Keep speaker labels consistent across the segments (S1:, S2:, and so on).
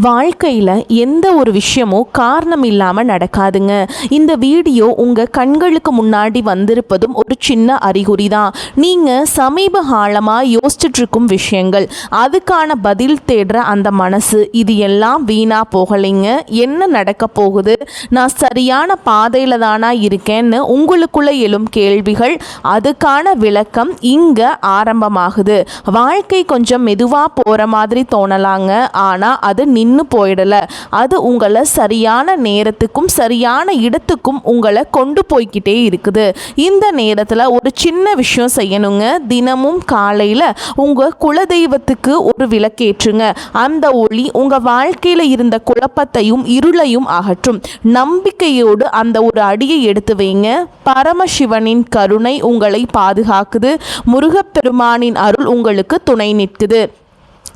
S1: வாழ்க்கையில் எந்த ஒரு விஷயமும் காரணம் இல்லாமல் நடக்காதுங்க. இந்த வீடியோ உங்கள் கண்களுக்கு முன்னாடி வந்திருப்பதும் ஒரு சின்ன அறிகுறி தான். நீங்கள் சமீப காலமாக யோசிச்சுட்ருக்கும் விஷயங்கள், அதுக்கான பதில் தேடுற அந்த மனசு, இது எல்லாம் வீணாக போகலைங்க. என்ன நடக்க போகுது, நான் சரியான பாதையில் தானா இருக்கேன்னு உங்களுக்குள்ளே எழும் கேள்விகள், அதுக்கான விளக்கம் இங்கே ஆரம்பமாகுது. வாழ்க்கை கொஞ்சம் மெதுவாக போகிற மாதிரி தோணலாங்க, ஆனால் அது நின்று போயிடல. அது உங்களை சரியான நேரத்துக்கும் சரியான இடத்துக்கும் உங்களை கொண்டு போய்கிட்டே இருக்குது. இந்த நேரத்தில் ஒரு சின்ன விஷயம் செய்யணுங்க. தினமும் காலையில் உங்கள் குலதெய்வத்துக்கு ஒரு விளக்கேற்றுங்க. அந்த ஒளி உங்கள் வாழ்க்கையில் இருந்த குழப்பத்தையும் இருளையும் அகற்றும். நம்பிக்கையோடு அந்த ஒரு அடியை எடுத்து வைங்க. பரமசிவனின் கருணை உங்களை பாதுகாக்குது. முருகப்பெருமானின் அருள் உங்களுக்கு துணை நிற்குது.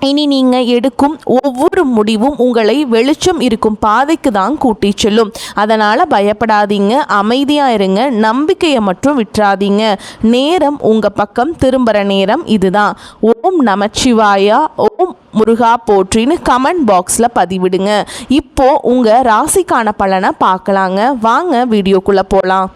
S1: இனி நீங்கள் எடுக்கும் ஒவ்வொரு முடிவும் உங்களை வெளிச்சம் இருக்கும் பாதைக்கு தான் கூட்டி செல்லும். அதனால் பயப்படாதீங்க, அமைதியாக இருங்க, நம்பிக்கையை மட்டும் விட்டுறாதீங்க. நேரம் உங்கள் பக்கம் திரும்புகிற நேரம் இதுதான். ஓம் நமச்சிவாயா, ஓம் முருகா போற்றின்னு கமெண்ட் பாக்ஸில் பதிவிடுங்க. இப்போது உங்கள் ராசிக்கான பலனை பார்க்கலாங்க. வாங்க வீடியோக்குள்ளே போகலாம்.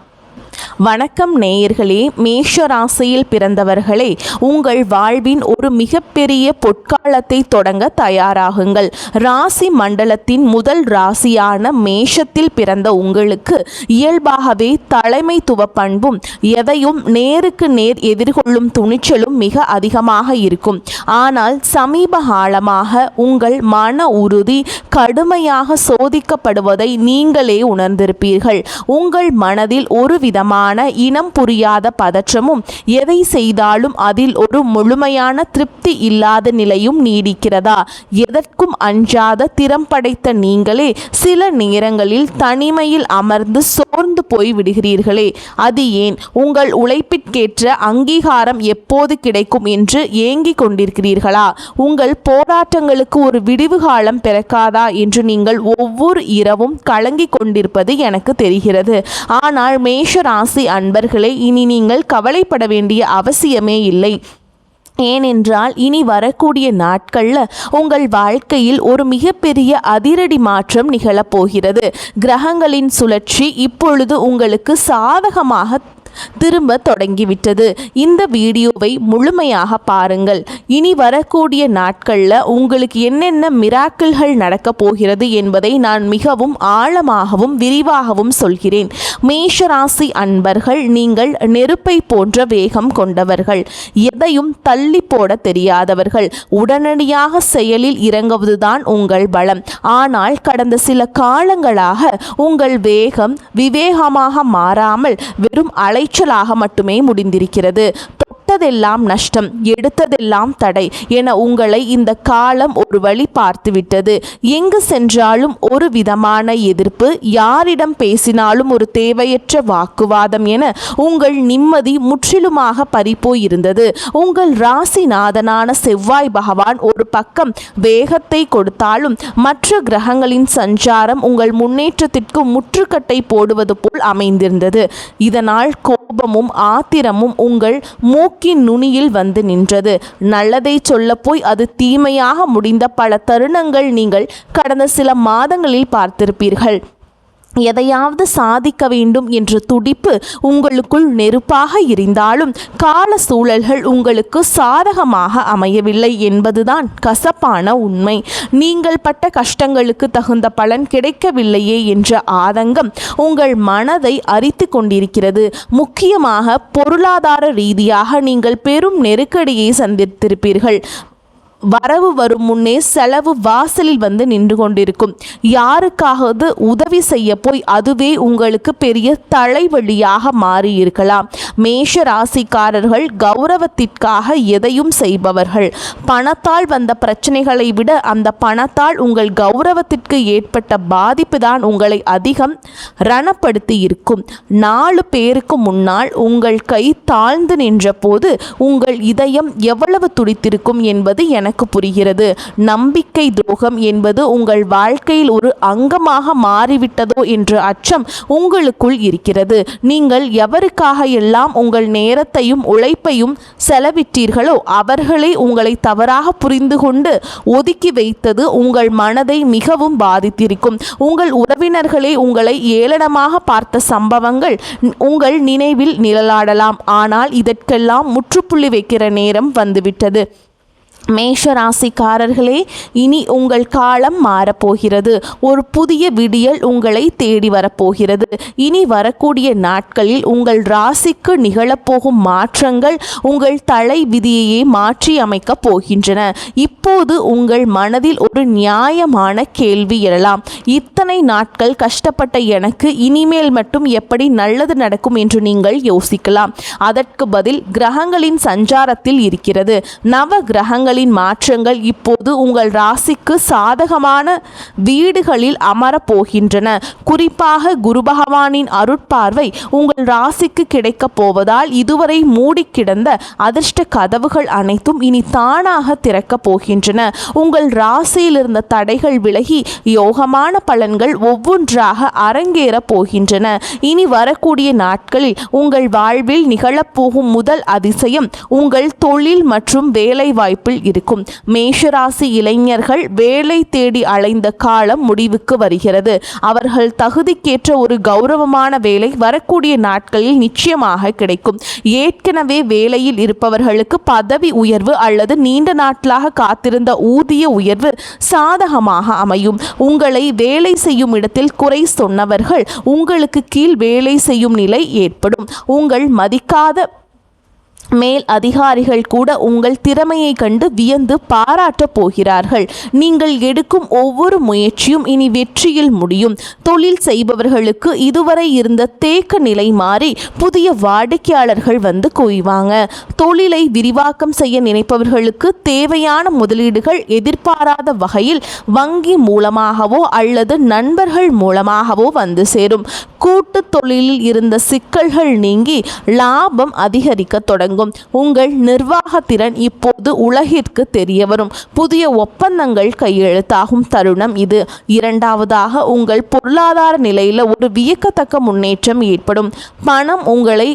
S1: வணக்கம் நேயர்களே, மேஷ ராசியில் பிறந்தவர்களே, உங்கள் வாழ்வின் ஒரு மிகப்பெரிய பொற்காலத்தை தொடங்க தயாராகுங்கள். ராசி மண்டலத்தின் முதல் ராசியான மேஷத்தில் பிறந்த உங்களுக்கு இயல்பாகவே தலைமைத்துவ பண்பும் எதையும் நேருக்கு நேர் எதிர்கொள்ளும் துணிச்சலும் மிக அதிகமாக இருக்கும். ஆனால் சமீப காலமாக உங்கள் மன உறுதி கடுமையாக சோதிக்கப்படுவதை நீங்களே உணர்ந்திருப்பீர்கள். உங்கள் மனதில் ஒரு விதமான இனம் புரியாத பதற்றமும், எதை செய்தாலும் அதில் ஒரு முழுமையான திருப்தி இல்லாத நிலையும் நீடிக்கிறதா? எதற்கும் அஞ்சாத திறம் படைத்த நீங்களே சில நேரங்களில் தனிமையில் அமர்ந்து சோர்ந்து போய் விடுகிறீர்களே, அது ஏன்? உங்கள் உழைப்பிற்கேற்ற அங்கீகாரம் எப்போது கிடைக்கும் என்று ஏங்கிக் கொண்டிருக்கிறீர்களா? உங்கள் போராட்டங்களுக்கு ஒரு விடிவு காலம் பிறக்காதா என்று நீங்கள் ஒவ்வொரு இரவும் கலங்கிக் கொண்டிருப்பது எனக்கு தெரிகிறது. ஆனால் மேஷ ராசி அன்பர்களே, இனி நீங்கள் கவலைப்பட வேண்டிய அவசியமே இல்லை. ஏனென்றால் இனி வரக்கூடிய நாட்களில் உங்கள் வாழ்க்கையில் ஒரு மிகப்பெரிய அதிரடி மாற்றம் நிகழப்போகிறது. கிரகங்களின் சுழற்சி இப்பொழுது உங்களுக்கு சாதகமாக திரும்ப தொடங்கிவிட்டது. இந்த வீடியோவை முழுமையாக பாருங்கள். இனி வரக்கூடிய நாட்களில் உங்களுக்கு என்னென்ன மிராக்கிள்கள் நடக்கப் போகிறது என்பதை நான் மிகவும் ஆழமாகவும் விரிவாகவும் சொல்கிறேன். மேஷராசி அன்பர்கள், நீங்கள் நெருப்பை போன்ற வேகம் கொண்டவர்கள். எதையும் தள்ளி போட தெரியாதவர்கள். உடனடியாக செயலில் இறங்குவதுதான் உங்கள் பலம். ஆனால் கடந்த சில காலங்களாக உங்கள் வேகம் விவேகமாக மாறாமல் வெறும் அலைச்சலாக மட்டுமே முடிந்திருக்கிறது. தொட்டதெல்லாம் நஷ்டம், எடுத்ததெல்லாம் தடை என உங்களை இந்த காலம் ஒரு வழி பார்த்துவிட்டது. எங்கு சென்றாலும் ஒரு விதமான எதிர்ப்பு, யாரிடம் பேசினாலும் ஒரு தேவையற்ற வாக்குவாதம் என உங்கள் நிம்மதி முற்றிலுமாக பறிப்போயிருந்தது. உங்கள் ராசிநாதனான செவ்வாய் பகவான் ஒரு பக்கம் வேகத்தை கொடுத்தாலும் மற்ற கிரகங்களின் சஞ்சாரம் உங்கள் முன்னேற்றத்திற்கு முற்றுக்கட்டை போடுவது போல் அமைந்திருந்தது. இதனால் கோபமும் ஆத்திரமும் உங்கள் மூக்கின் நுனியில் வந்து நின்றது. நல்லதை சொல்ல போய் அது தீமையாக முடிந்த பல தருணங்கள் நீங்கள் கடந்த சில மாதங்களில் பார்த்திருப்பீர்கள். எதையாவது சாதிக்க வேண்டும் என்ற துடிப்பு உங்களுக்குள் நெருப்பாக இருந்தாலும் கால சூழல்கள் உங்களுக்கு சாதகமாக அமையவில்லை என்பதுதான் கசப்பான உண்மை. நீங்கள் பட்ட கஷ்டங்களுக்கு தகுந்த பலன் கிடைக்கவில்லையே என்ற ஆதங்கம் உங்கள் மனதை அரித்து கொண்டிருக்கிறது. முக்கியமாக பொருளாதார ரீதியாக நீங்கள் பெரும் நெருக்கடியை சந்தித்திருப்பீர்கள். வரவு வரும் முன்னே செலவு வாசலில் வந்து நின்று கொண்டிருக்கும். யாருக்காவது உதவி செய்ய போய் அதுவே உங்களுக்கு பெரிய தலைவலியாக மாறி இருக்கலாம். மேஷ ராசிக்காரர்கள் கௌரவத்திற்காக எதையும் செய்பவர்கள். பணத்தால் வந்த பிரச்சனைகளை விட அந்த பணத்தால் உங்கள் கௌரவத்திற்கு ஏற்பட்ட பாதிப்பு தான் உங்களை அதிகம் ரணப்படுத்தி இருக்கும். 4 பேருக்கு முன்னால் உங்கள் கை தாழ்ந்து நின்ற போது உங்கள் இதயம் எவ்வளவு துடித்திருக்கும் என்பது எனக்கு எனக்கு புரிகிறது. நம்பிக்கை துரோகம் என்பது உங்கள் வாழ்க்கையில் ஒரு அங்கமாக மாறிவிட்டதோ என்ற அச்சம் உங்களுக்குள் இருக்கிறது. நீங்கள் எவருக்காக எல்லாம் உங்கள் நேரத்தையும் உழைப்பையும் செலவிட்டீர்களோ அவர்களே உங்களை தவறாக புரிந்து கொண்டு ஒதுக்கி வைத்தது உங்கள் மனதை மிகவும் பாதித்திருக்கும். உங்கள் உறவினர்களே உங்களை ஏளனமாக பார்த்த சம்பவங்கள் உங்கள் நினைவில் நிழலாடலாம். ஆனால் இதற்கெல்லாம் முற்றுப்புள்ளி வைக்கிற நேரம் வந்துவிட்டது. மேஷ ராசிக்காரர்களே, இனி உங்கள் காலம் மாறப்போகிறது. ஒரு புதிய விடியல் உங்களை தேடி வரப்போகிறது. இனி வரக்கூடிய நாட்களில் உங்கள் ராசிக்கு நிகழப்போகும் மாற்றங்கள் உங்கள் தலை விதியையே மாற்றி அமைக்கப் போகின்றன. இப்போது உங்கள் மனதில் ஒரு நியாயமான கேள்வி எழலாம். இத்தனை நாட்கள் கஷ்டப்பட்ட எனக்கு இனிமேல் மட்டும் எப்படி நல்லது நடக்கும் என்று நீங்கள் யோசிக்கலாம். அதற்கு பதில் கிரகங்களின் சஞ்சாரத்தில் இருக்கிறது. நவ கிரகங்களின் மாற்றங்கள் இப்போது உங்கள் ராசிக்கு சாதகமான வீடுகளில் அமரப்போகின்றன. குறிப்பாக குரு பகவானின் அருட்பார்வை உங்கள் ராசிக்கு கிடைக்கப் போவதால் இதுவரை மூடி கிடந்த அதிர்ஷ்ட கதவுகள் அனைத்தும் இனி தானாக திறக்கப் போகின்றன. உங்கள் ராசியில் இருந்த தடைகள் விலகி யோகமான பலன்கள் ஒவ்வொன்றாக அரங்கேற போகின்றன. இனி வரக்கூடிய நாட்களில் உங்கள் வாழ்வில் நிகழப்போகும் முதல் அதிசயம் உங்கள் தொழில் மற்றும் வேலை வாய்ப்பில் இருக்கும். மேஷராசி இளைஞர்கள் வேலை தேடி அலைந்த காலம் முடிவுக்கு வருகிறது. அவர்கள் தகுதிக்கேற்ற ஒரு கௌரவமான வேலை வரக்கூடிய நாட்களில் நிச்சயமாக கிடைக்கும். ஏற்கனவே வேலையில் இருப்பவர்களுக்கு பதவி உயர்வு அல்லது நீண்ட நாட்களாக காத்திருந்த ஊதிய உயர்வு சாதகமாக அமையும். உங்களை வேலை செய்யும் இடத்தில் குறை சொன்னவர்கள் உங்களுக்கு கீழ் வேலை செய்யும் நிலை ஏற்படும். உங்கள் மதிக்காத மேல் அதிகாரிகள் கூட உங்கள் திறமையை கண்டு வியந்து பாராட்டப் போகிறார்கள். நீங்கள் எடுக்கும் ஒவ்வொரு முயற்சியும் இனி வெற்றியில் முடியும். தொழில் செய்பவர்களுக்கு இதுவரை இருந்த தேக்க நிலை மாறி புதிய வாடிக்கையாளர்கள் வந்து குவிவாங்க. தொழிலை விரிவாக்கம் செய்ய நினைப்பவர்களுக்கு தேவையான முதலீடுகள் எதிர்பாராத வகையில் வங்கி மூலமாகவோ அல்லது நண்பர்கள் மூலமாகவோ வந்து சேரும். கூட்டு தொழிலில் இருந்த சிக்கல்கள் நீங்கி லாபம் அதிகரிக்க தொடங்கும். உங்கள் நிர்வாகத்திறன் இப்போது உலகிற்கு தெரிய வரும். புதிய ஒப்பந்தங்கள் கையெழுத்தாகும் தருணம் இது. இரண்டாவதாக, உங்கள் பொருளாதார நிலையில் ஒரு வியக்கத்தக்க முன்னேற்றம் ஏற்படும். பணம் உங்களை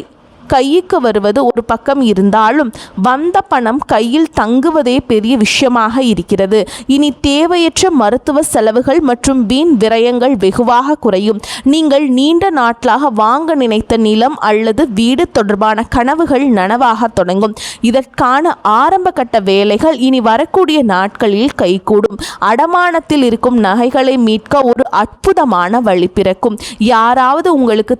S1: கைக்கு வருவது ஒரு பக்கம் இருந்தாலும் வந்த பணம் கையில் தங்குவதே பெரிய விஷயமாக இருக்கிறது. இனி தேவையற்ற மருத்துவ செலவுகள் மற்றும் வீண் விரயங்கள் வெகுவாக குறையும். நீங்கள் நீண்ட நாட்களாக வாங்க நினைத்த நிலம் அல்லது வீடு தொடர்பான கனவுகள் நனவாக தொடங்கும். இதற்கான ஆரம்ப கட்ட வேலைகள் இனி வரக்கூடிய நாட்களில் கைகூடும். அடமானத்தில் இருக்கும் நகைகளை மீட்க ஒரு அற்புதமான வழி பிறக்கும். யாராவது உங்களுக்கு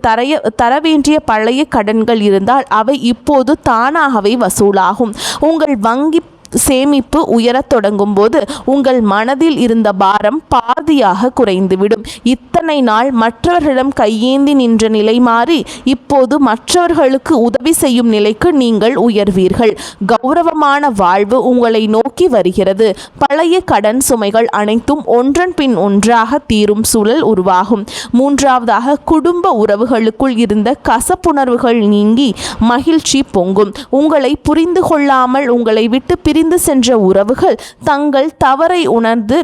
S1: தர வேண்டிய பழைய கடன்கள் இருந்தால் அவை இப்போது தானாகவே வசூலாகும். உங்கள் வங்கி சேமிப்பு உயரத் தொடங்கும் போது உங்கள் மனதில் இருந்த பாரம் பாதியாக குறைந்துவிடும். இத்தனை நாள் மற்றவர்களிடம் கையேந்தி நின்ற நிலை மாறி இப்போது மற்றவர்களுக்கு உதவி செய்யும் நிலைக்கு நீங்கள் உயர்வீர்கள். கௌரவமான வாழ்வு உங்களை நோக்கி வருகிறது. பழைய கடன் சுமைகள் அனைத்தும் ஒன்றன் பின் ஒன்றாக தீரும் சூழல் உருவாகும். மூன்றாவதாக, குடும்ப உறவுகளுக்குள் இருந்த கசப்புணர்வுகள் நீங்கி மகிழ்ச்சி பொங்கும். உங்களை புரிந்து கொள்ளாமல் உங்களை விட்டு பிரிந்து சென்ற உறவுகள் தங்கள் தவறை உணர்ந்து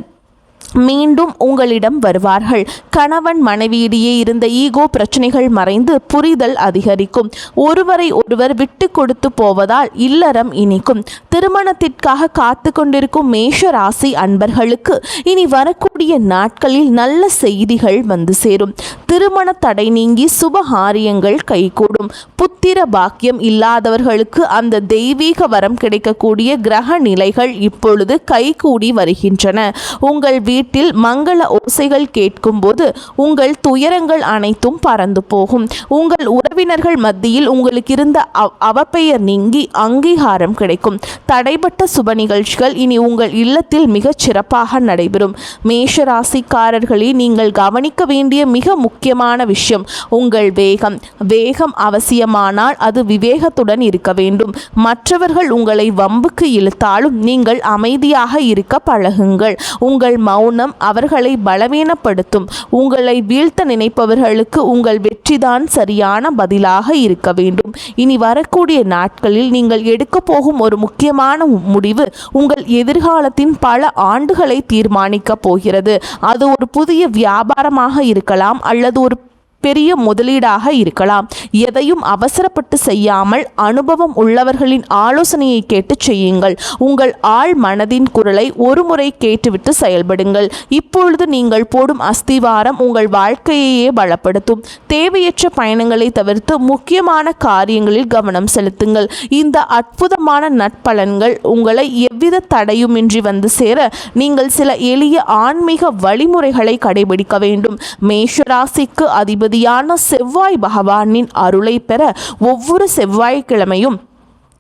S1: மீண்டும் உங்களிடம் வருவார்கள். கணவன் மனைவியிடையே இருந்த ஈகோ பிரச்சனைகள் மறைந்து புரிதல் அதிகரிக்கும். ஒருவரை ஒருவர் விட்டு கொடுத்து போவதால் இல்லறம் இனிக்கும். திருமணத்திற்காக காத்து கொண்டிருக்கும் மேஷ ராசி அன்பர்களுக்கு இனி வரக்கூடிய நாட்களில் நல்ல செய்திகள் வந்து சேரும். திருமண தடை நீங்கி சுபகாரியங்கள் கைகூடும். புத்திர பாக்கியம் இல்லாதவர்களுக்கு அந்த தெய்வீக வரம் கிடைக்கக்கூடிய கிரக நிலைகள் இப்பொழுது கைகூடி வருகின்றன. உங்கள் வீட்டில் மங்கள ஓசைகள் கேட்கும்போது உங்கள் துயரங்கள் அனைத்தும் பறந்து போகும். உங்கள் உறவினர்கள் மத்தியில் உங்களுக்கு இருந்த அவப்பெயர் நீங்கி அங்கீகாரம் கிடைக்கும். தடைப்பட்ட சுப நிகழ்ச்சிகள் இனி உங்கள் இல்லத்தில் மிகச் சிறப்பாக நடைபெறும். மேஷ ராசிக்காரர்களே, நீங்கள் கவனிக்க வேண்டிய மிக முக்கியமான விஷயம் உங்கள் வேகம். வேகம் அவசியமானால் அது விவேகத்துடன் இருக்க வேண்டும். மற்றவர்கள் உங்களை வம்புக்கு இழுத்தாலும் நீங்கள் அமைதியாக இருக்க பழகுங்கள். உங்கள் மௌனம் அவர்களை பலவீனப்படுத்தும். உங்களை வீழ்த்த நினைப்பவர்களுக்கு உங்கள் வெற்றிதான் சரியான பதில் பதிலாக இருக்க வேண்டும். இனி வரக்கூடிய நாட்களில் நீங்கள் எடுக்க போகும் ஒரு முக்கியமான முடிவு உங்கள் எதிர்காலத்தின் பல ஆண்டுகளை தீர்மானிக்க போகிறது. அது ஒரு புதிய வியாபாரமாக இருக்கலாம் அல்லது ஒரு பெரிய முதலீடாக இருக்கலாம். எதையும் அவசரப்பட்டு செய்யாமல் அனுபவம் உள்ளவர்களின் ஆலோசனையை கேட்டு செய்யுங்கள். உங்கள் ஆழ் மனதின் குரலை ஒருமுறை கேட்டுவிட்டு செயல்படுங்கள். இப்பொழுது நீங்கள் போடும் அஸ்திவாரம் உங்கள் வாழ்க்கையையே பலப்படுத்தும். தேவையற்ற பயணங்களை தவிர்த்து முக்கியமான காரியங்களில் கவனம் செலுத்துங்கள். இந்த அற்புதமான நற்பலன்கள் உங்களை எவ்வித தடையுமின்றி வந்து சேர நீங்கள் சில எளிய ஆன்மீக வழிமுறைகளை கடைபிடிக்க வேண்டும். மேஷராசிக்கு அதிபதி செவ்வாய் பகவானின் அருளை பெற ஒவ்வொரு செவ்வாய்க்கிழமையும்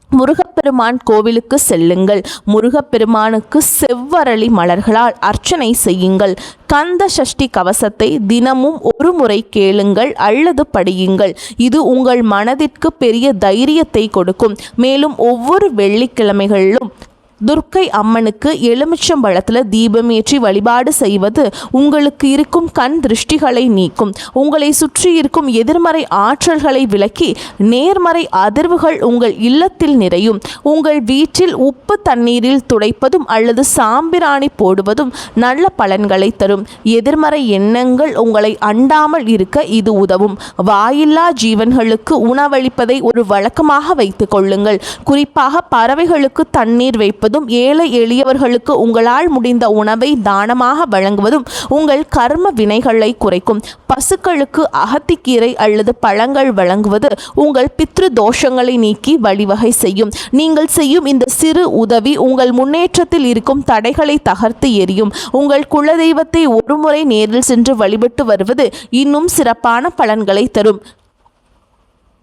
S1: முருகப்பெருமான் கோவிலுக்கு செல்லுங்கள். முருகப்பெருமானுக்கு செவ்வரளி மலர்களால் அர்ச்சனை செய்யுங்கள். கந்த சஷ்டி கவசத்தை தினமும் ஒரு முறை கேளுங்கள் அல்லது படியுங்கள். இது உங்கள் மனதிற்கு பெரிய தைரியத்தை கொடுக்கும். மேலும் ஒவ்வொரு வெள்ளிக்கிழமைகளிலும் துர்க்கை அம்மனுக்கு எலுமிச்சம்பழத்தில் தீபம் ஏற்றி வழிபாடு செய்வது உங்களுக்கு இருக்கும் கண் திருஷ்டிகளை நீக்கும். உங்களை சுற்றி இருக்கும் எதிர்மறை ஆற்றல்களை விலக்கி நேர்மறை அதிர்வுகள் உங்கள் இல்லத்தில் நிறையும். உங்கள் வீட்டில் உப்பு தண்ணீரில் துடைப்பதும் அல்லது சாம்பிராணி போடுவதும் நல்ல பலன்களை தரும். எதிர்மறை எண்ணங்கள் உங்களை அண்டாமல் இருக்க இது உதவும். வாயில்லா ஜீவன்களுக்கு உணவளிப்பதை ஒரு வழக்கமாக வைத்துக் கொள்ளுங்கள். குறிப்பாக பறவைகளுக்கு தண்ணீர் வைப்பது ஏழை எளியவர்களுக்கு உங்களால் முடிந்த உணவை தானமாக வழங்குவதும் உங்கள் கர்ம வினைகளை குறைக்கும். பசுக்களுக்கு அகத்திக்கீரை அல்லது பழங்கள் வழங்குவது உங்கள் பித்ரு தோஷங்களை நீக்கி வழிவகை செய்யும். நீங்கள் செய்யும் இந்த சிறு உதவி உங்கள் முன்னேற்றத்தில் இருக்கும் தடைகளை தகர்த்து எறியும். உங்கள் குலதெய்வத்தை ஒருமுறை நேரில் சென்று வழிபட்டு வருவது இன்னும் சிறப்பான பலன்களை தரும்.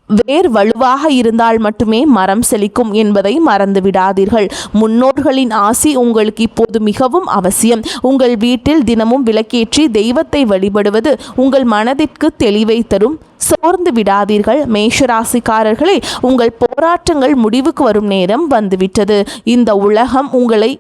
S1: வேர் வலுவாக இருந்தால் மட்டுமே மரம் செழிக்கும் என்பதை மறந்து விடாதீர்கள். முன்னோர்களின் ஆசி உங்களுக்கு இப்போது மிகவும் அவசியம். உங்கள் வீட்டில் தினமும் விளக்கேற்றி தெய்வத்தை வழிபடுவது உங்கள் மனதிற்கு தெளிவை தரும். சோர்ந்து விடாதீர்கள். மேஷராசிக்காரர்களே, உங்கள் போராட்டங்கள் முடிவுக்கு வரும் நேரம் வந்துவிட்டது. இந்த உலகம் உங்களை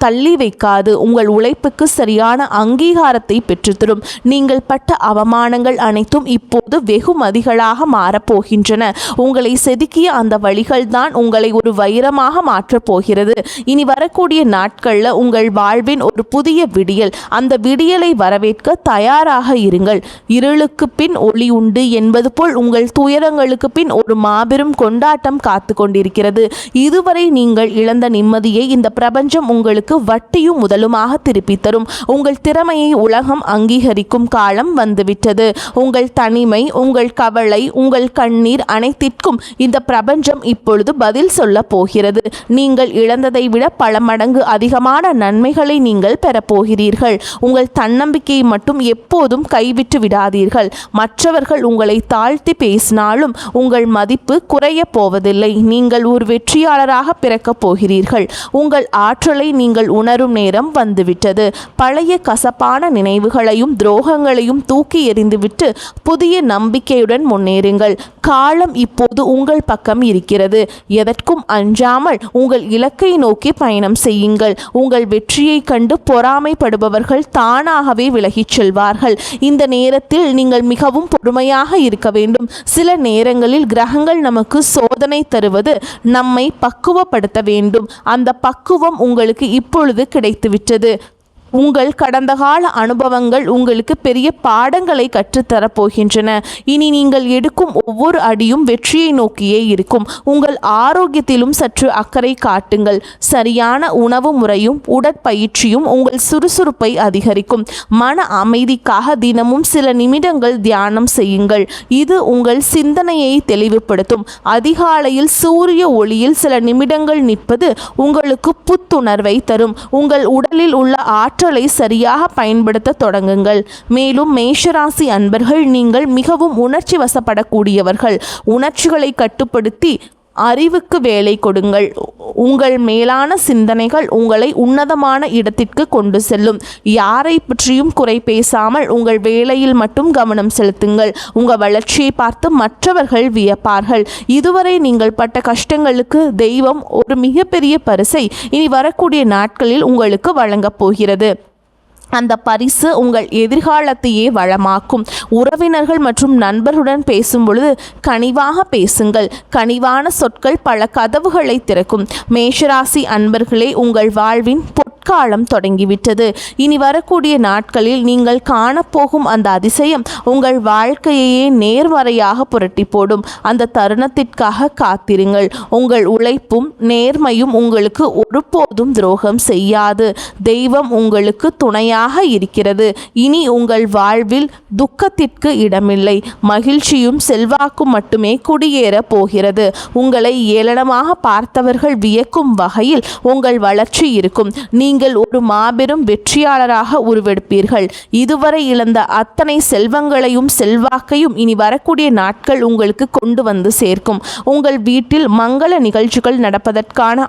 S1: தள்ளி வைக்காது. உங்கள் உழைப்புக்கு சரியான அங்கீகாரத்தை பெற்றுத்தரும். நீங்கள் பட்ட அவமானங்கள் அனைத்தும் இப்போது வெகுமதிகளாக மாறப்போகின்றன. உங்களை செதுக்கிய அந்த வழிகள் தான் உங்களை ஒரு வைரமாக மாற்றப் போகிறது. இனி வரக்கூடிய நாட்களில் உங்கள் வாழ்வின் ஒரு புதிய விடியல். அந்த விடியலை வரவேற்க தயாராக இருங்கள். இருளுக்கு பின் ஒளி உண்டு என்பது போல் உங்கள் துயரங்களுக்கு பின் ஒரு மாபெரும் கொண்டாட்டம் காத்து கொண்டிருக்கிறது. இதுவரை நீங்கள் இழந்த நிம்மதியை இந்த பிரபஞ்சம் உங்களுக்கு வட்டியும் முதலுமாக திருப்பி தரும். உங்கள் திறமையை உலகம் அங்கீகரிக்கும் காலம் வந்துவிட்டது. உங்கள் தனிமை, உங்கள் கவலை, உங்கள் கண்ணீர் அனைத்திற்கும் இந்த பிரபஞ்சம் இப்பொழுது பதில் சொல்ல போகிறது. நீங்கள் இழந்ததை விட பல மடங்கு அதிகமான நன்மைகளை நீங்கள் பெறப்போகிறீர்கள். உங்கள் தன்னம்பிக்கையை மட்டும் எப்போதும் கைவிட்டு விடாதீர்கள். மற்றவர்கள் உங்களை தாழ்த்தி பேசினாலும் உங்கள் மதிப்பு குறைய போவதில்லை. நீங்கள் ஒரு வெற்றியாளராக பிறக்கப் போகிறீர்கள். உங்கள் ஆற்றலை நீங்கள் உணரும் நேரம் வந்துவிட்டது. பழைய கசப்பான நினைவுகளையும் துரோகங்களையும் தூக்கி எறிந்துவிட்டு புதிய நம்பிக்கையுடன் முன்னேறுங்கள். காலம் இப்போது உங்கள் பக்கம் இருக்கிறது. எதற்கும் அஞ்சாமல் உங்கள் இலக்கை நோக்கி பயணம் செய்யுங்கள். உங்கள் வெற்றியை கண்டு பொறாமைப்படுபவர்கள் தானாகவே விலகிச் செல்வார்கள். இந்த நேரத்தில் நீங்கள் மிகவும் பொறுமையாக இருக்க வேண்டும். சில நேரங்களில் கிரகங்கள் நமக்கு சோதனை தருவது நம்மை பக்குவப்படுத்த வேண்டும். அந்த பக்குவம் உங்களுக்கு இப்பொழுது கிடைத்துவிட்டது. உங்கள் கடந்த கால அனுபவங்கள் உங்களுக்கு பெரிய பாடங்களை கற்றுத்தரப்போகின்றன. இனி நீங்கள் எடுக்கும் ஒவ்வொரு அடியும் வெற்றியை நோக்கியே இருக்கும். உங்கள் ஆரோக்கியத்திலும் சற்று அக்கறை காட்டுங்கள். சரியான உணவு முறையும் உடற்பயிற்சியும் உங்கள் சுறுசுறுப்பை அதிகரிக்கும். மன அமைதிக்காக தினமும் சில நிமிடங்கள் தியானம் செய்யுங்கள். இது உங்கள் சிந்தனையை தெளிவுபடுத்தும். அதிகாலையில் சூரிய ஒளியில் சில நிமிடங்கள் நிற்பது உங்களுக்கு புத்துணர்வை தரும். உங்கள் உடலில் உள்ள ஆற்றலை சரியாக பயன்படுத்த தொடங்குங்கள். மேலும் மேஷராசி அன்பர்கள், நீங்கள் மிகவும் உணர்ச்சி வசப்படக்கூடியவர்கள். உணர்ச்சிகளை கட்டுப்படுத்தி அறிவுக்கு வேலை கொடுங்கள். உங்கள் மேலான சிந்தனைகள் உங்களை உன்னதமான இடத்திற்கு கொண்டு செல்லும். யாரை பற்றியும் குறை பேசாமல் உங்கள் வேலையில் மட்டும் கவனம் செலுத்துங்கள். உங்கள் வளர்ச்சியை பார்த்து மற்றவர்கள் வியப்பார்கள். இதுவரை நீங்கள் பட்ட கஷ்டங்களுக்கு தெய்வம் ஒரு மிகப்பெரிய பரிசை இனி வரக்கூடிய நாட்களில் உங்களுக்கு வழங்கப் போகிறது. அந்த பரிசு உங்கள் எதிர்காலத்தையே வளமாக்கும். உறவினர்கள் மற்றும் நண்பர்களுடன் பேசும் பொழுது கனிவாக பேசுங்கள். கனிவான சொற்கள் பல கதவுகளை திறக்கும். மேஷராசி அன்பர்களே, உங்கள் வாழ்வின் காலம் தொடங்கிவிட்டது. இனி வரக்கூடிய நாட்களில் நீங்கள் காணப்போகும் அந்த அதிசயம் உங்கள் வாழ்க்கையையே நேர்மறையாக புரட்டி போடும். அந்த தருணத்திற்காக காத்திருங்கள். உங்கள் உழைப்பும் நேர்மையும் உங்களுக்கு ஒருபோதும் துரோகம் செய்யாது. தெய்வம் உங்களுக்கு துணையாக இருக்கிறது. இனி உங்கள் வாழ்வில் துக்கத்திற்கு இடமில்லை. மகிழ்ச்சியும் செல்வாக்கும் மட்டுமே குடியேற போகிறது. உங்களை ஏளனமாக பார்த்தவர்கள் வியக்கும் வகையில் உங்கள் வளர்ச்சி இருக்கும். நீங்கள் ஒரு மாபெரும் வெற்றியாளராக உருவெடுப்பீர்கள். இதுவரை இழந்த அத்தனை செல்வங்களையும் செல்வாக்கையும் இனி வரக்கூடிய நாட்கள் உங்களுக்கு கொண்டு வந்து சேர்க்கும். உங்கள் வீட்டில் மங்கள நிகழ்ச்சிகள் நடப்பதற்கான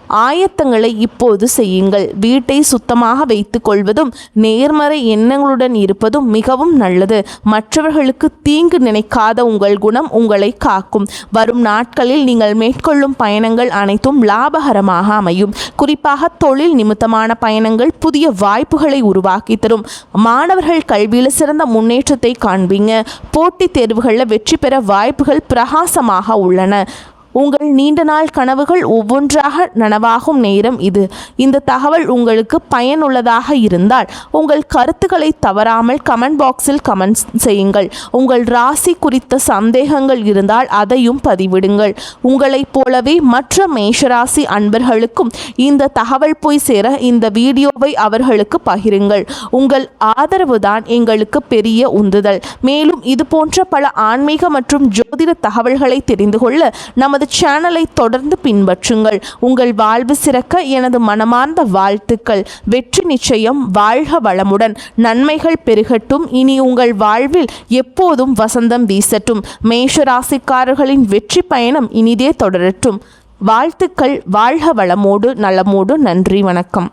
S1: ஆயத்தங்களை இப்போது செய்யுங்கள். வீட்டை சுத்தமாக வைத்துக் கொள்வதும் நேர்மறை எண்ணங்களுடன் இருப்பதும் மிகவும் நல்லது. மற்றவர்களுக்கு தீங்கு நினைக்காத உங்கள் குணம் உங்களை காக்கும். வரும் நாட்களில் நீங்கள் மேற்கொள்ளும் பயணங்கள் அனைத்தும் லாபகரமாக அமையும். குறிப்பாக தொழில் நிமித்தமான பயணங்கள் புதிய வாய்ப்புகளை உருவாக்கி தரும். மாணவர்கள் கல்வியில் சிறந்த முன்னேற்றத்தை காண்பீங்க. போட்டித் தேர்வுகளில் வெற்றி பெற வாய்ப்புகள் பிரகாசமாக உள்ளன. உங்கள் நீண்ட நாள் கனவுகள் ஒவ்வொன்றாக நனவாகும் நேரம் இது. இந்த தகவல் உங்களுக்கு பயனுள்ளதாக இருந்தால் உங்கள் கருத்துக்களை தவறாமல் கமெண்ட் பாக்ஸில் கமெண்ட் செய்யுங்கள். உங்கள் ராசி குறித்த சந்தேகங்கள் இருந்தால் அதையும் பதிவிடுங்கள். உங்களைப் போலவே மற்ற மேஷராசி அன்பர்களுக்கும் இந்த தகவல் போய் சேர இந்த வீடியோவை அவர்களுக்கு பகிருங்கள். உங்கள் ஆதரவு தான் எங்களுக்கு பெரிய உந்துதல். மேலும் இது போன்ற பல ஆன்மீக மற்றும் ஜோதிட தகவல்களை தெரிந்து கொள்ள நமது சேனலை தொடர்ந்து பின்பற்றுங்கள். உங்கள் வாழ்வு சிறக்க எனது மனமார்ந்த வாழ்த்துக்கள். வெற்றி நிச்சயம். வாழ்க வளமுடன். நன்மைகள் பெருகட்டும். இனி உங்கள் வாழ்வில் எப்போதும் வசந்தம் வீசட்டும். மேஷராசிக்காரர்களின் வெற்றி பயணம் இனிதே தொடரட்டும். வாழ்த்துக்கள். வாழ்க வளமோடு நலமோடு. நன்றி. வணக்கம்.